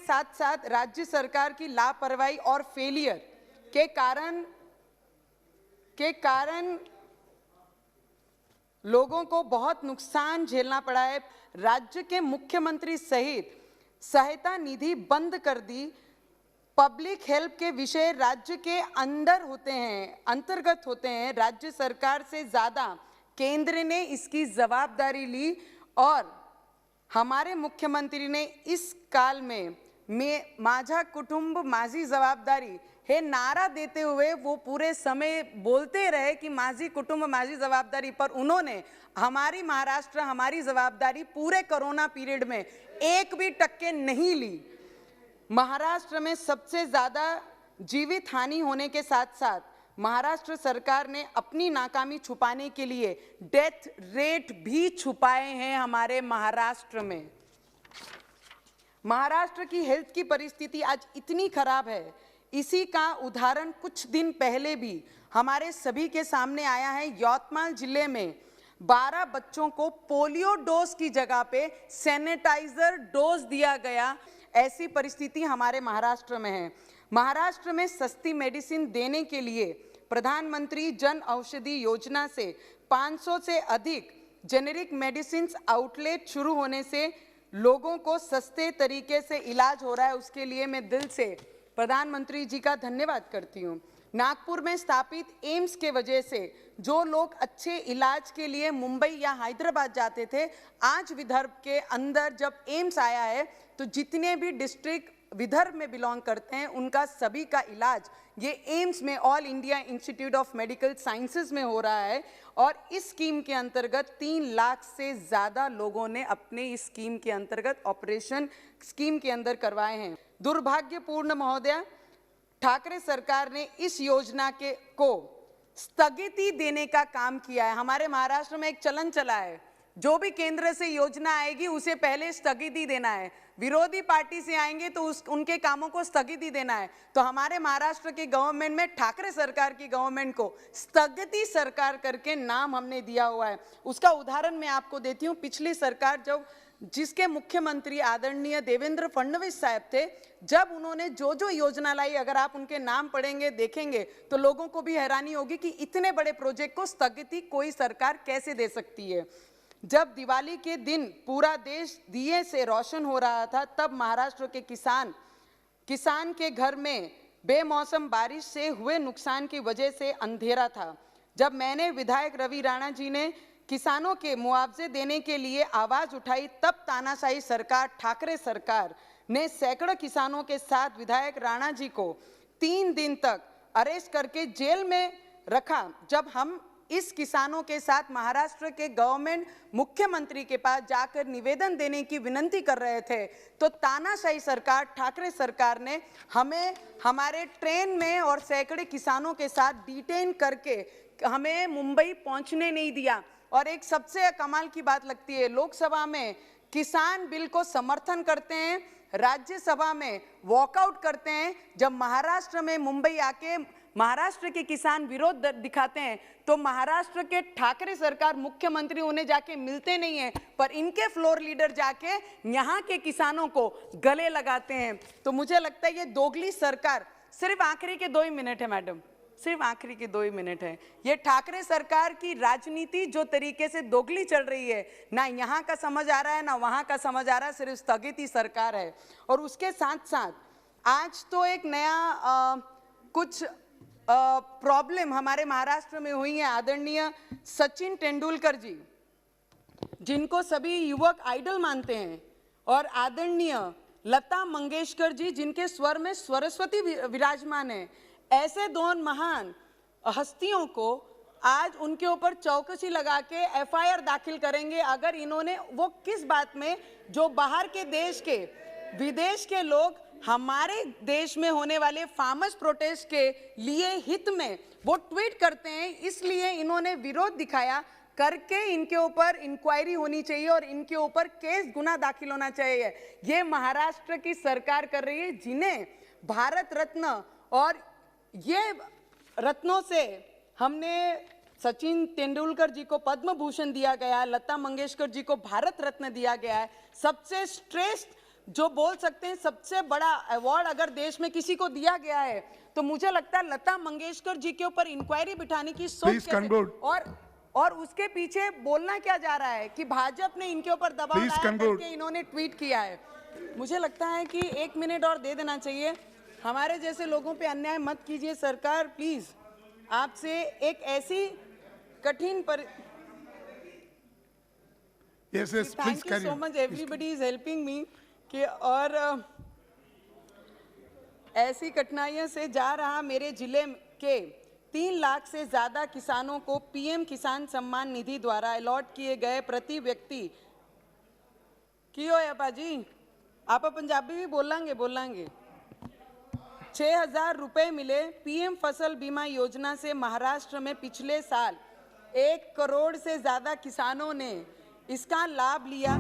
साथ साथ राज्य सरकार की लापरवाही और फेलियर के कारण लोगों को बहुत नुकसान झेलना पड़ा है। राज्य के मुख्यमंत्री सहित सहायता निधि बंद कर दी। पब्लिक हेल्प के विषय राज्य के अंतर्गत होते हैं। राज्य सरकार से ज्यादा केंद्र ने इसकी जवाबदारी ली और हमारे मुख्यमंत्री ने इस काल में माझा कुटुंब माझी जवाबदारी हे नारा देते हुए वो पूरे समय बोलते रहे कि माझी कुटुंब माझी जवाबदारी, पर उन्होंने हमारी महाराष्ट्र हमारी जवाबदारी पूरे कोरोना पीरियड में एक भी टक्के नहीं ली। महाराष्ट्र में सबसे ज्यादा जीवित हानि होने के साथ साथ महाराष्ट्र सरकार ने अपनी नाकामी छुपाने के लिए डेथ रेट भी छुपाए हैं। हमारे महाराष्ट्र में महाराष्ट्र की हेल्थ की परिस्थिति आज इतनी खराब है, इसी का उदाहरण कुछ दिन पहले भी हमारे सभी के सामने आया है। यवतमाल जिले में 12 बच्चों को पोलियो डोज की जगह पे सैनिटाइजर डोज दिया गया। ऐसी परिस्थिति हमारे महाराष्ट्र में है। महाराष्ट्र में सस्ती मेडिसिन देने के लिए प्रधानमंत्री जन औषधि योजना से 500 से अधिक जेनेरिक मेडिसिन आउटलेट शुरू होने से लोगों को सस्ते तरीके से इलाज हो रहा है। उसके लिए मैं दिल से प्रधानमंत्री जी का धन्यवाद करती हूँ। नागपुर में स्थापित एम्स के वजह से जो लोग अच्छे इलाज के लिए मुंबई या हैदराबाद जाते थे, आज विदर्भ के अंदर जब एम्स आया है तो जितने भी डिस्ट्रिक्ट विदर्भ में बिलोंग करते हैं उनका सभी का इलाज ये एम्स में all India institute of medical sciences में हो रहा है। और इस स्कीम के अंतर्गत 3 लाख से ज़्यादा लोगों ने अपने इस स्कीम के अंतर्गत ऑपरेशन स्कीम के अंदर करवाए हैं। दुर्भाग्यपूर्ण महोदया, ठाकरे सरकार ने इस योजना को स्थगिति देने का काम किया है। हमारे महाराष्ट्र में एक चलन चला है, जो भी केंद्र से योजना आएगी उसे पहले स्थगिति देना है। विरोधी पार्टी से आएंगे तो उनके कामों को स्थगिति देना है। तो हमारे महाराष्ट्र की गवर्नमेंट में ठाकरे सरकार की गवर्नमेंट को स्थगिति सरकार करके नाम हमने दिया हुआ है। उसका उदाहरण मैं आपको देती हूँ। पिछली सरकार जिसके मुख्यमंत्री आदरणीय देवेंद्र फडणवीस साहब थे, जब उन्होंने जो योजना लाई, अगर आप उनके नाम पढ़ेंगे देखेंगे तो लोगों को भी हैरानी होगी कि इतने बड़े प्रोजेक्ट को स्थगिति कोई सरकार कैसे दे सकती है। जब दिवाली के दिन पूरा देश दिए से रोशन हो रहा था, तब महाराष्ट्र के किसान के घर में बेमौसम बारिश से हुए नुकसान की वजह से अंधेरा था। जब मैंने विधायक रवि राणा जी ने किसानों के मुआवजे देने के लिए आवाज उठाई, तब तानाशाही सरकार ठाकरे सरकार ने सैकड़ों किसानों के साथ विधायक राणा जी को 3 दिन तक अरेस्ट करके जेल में रखा। जब हम इस किसानों के साथ महाराष्ट्र के गवर्नमेंट मुख्यमंत्री के पास जाकर निवेदन देने की विनती कर रहे थे, तो तानाशाही सरकार ठाकरे सरकार ने हमें हमारे ट्रेन में और सैकड़े किसानों के साथ डिटेन करके हमें मुंबई पहुंचने नहीं दिया। और एक सबसे कमाल की बात लगती है, लोकसभा में किसान बिल को समर्थन करते हैं, राज्यसभा में वॉकआउट करते हैं। जब महाराष्ट्र में मुंबई आके महाराष्ट्र के किसान विरोध दिखाते हैं तो महाराष्ट्र के ठाकरे सरकार मुख्यमंत्री उन्हें जाके मिलते नहीं है, पर इनके फ्लोर लीडर जाके यहाँ के किसानों को गले लगाते हैं। तो मुझे लगता है ये दोगली सरकार, सिर्फ आखिरी के 2 ही मिनट है मैडम, सिर्फ आखिरी के 2 ही मिनट है। ये ठाकरे सरकार की राजनीति जो तरीके से दोगली चल रही है, ना यहाँ का समझ आ रहा है ना वहाँ का समझ आ रहा है, सिर्फ स्थगिति सरकार है। और उसके साथ साथ आज तो एक नया कुछ प्रॉब्लम हमारे महाराष्ट्र में हुई है। आदरणीय सचिन तेंदुलकर जी, जिनको सभी युवक आइडल मानते हैं, और आदरणीय लता मंगेशकर जी, जिनके स्वर में सरस्वती विराजमान है, ऐसे 2 महान हस्तियों को आज उनके ऊपर चौकसी लगा के एफआईआर दाखिल करेंगे। अगर इन्होंने वो किस बात में, जो बाहर के देश के विदेश के लोग हमारे देश में होने वाले फार्मर्स प्रोटेस्ट के लिए हित में वो ट्वीट करते हैं, इसलिए इन्होंने विरोध दिखाया करके इनके ऊपर इंक्वायरी होनी चाहिए और इनके ऊपर केस गुना दाखिल होना चाहिए। ये महाराष्ट्र की सरकार कर रही है, जिन्हें भारत रत्न, और ये रत्नों से हमने सचिन तेंदुलकर जी को पद्म भूषण दिया गया है, लता मंगेशकर जी को भारत रत्न दिया गया है। सबसे श्रेष्ठ जो बोल सकते हैं सबसे बड़ा अवार्ड अगर देश में किसी को दिया गया है तो मुझे लगता है लता मंगेशकर जी के ऊपर इंक्वायरी बिठाने की सोच Please conclude. और उसके पीछे बोलना क्या जा रहा है कि भाजपा ने इनके ऊपर दबाव Please डाला conclude. करके इन्होंने ट्वीट किया है। मुझे लगता है कि 1 मिनट और दे देना चाहिए। हमारे जैसे लोगों पे अन्याय मत कीजिए सरकार, प्लीज। आपसे एक ऐसी कठिन पर Yes, yes, please thank you carry so on. Much, everybody is helping me कि और ऐसी कठिनाइयों से जा रहा मेरे जिले के 3 लाख से ज्यादा किसानों को पीएम किसान सम्मान निधि द्वारा अलॉट किए गए प्रति व्यक्ति की होया पाजी आप पंजाबी भी बोलांगे 6,000 रुपए मिले। पीएम फसल बीमा योजना से महाराष्ट्र में पिछले साल 1 करोड़ से ज्यादा किसानों ने इसका लाभ लिया।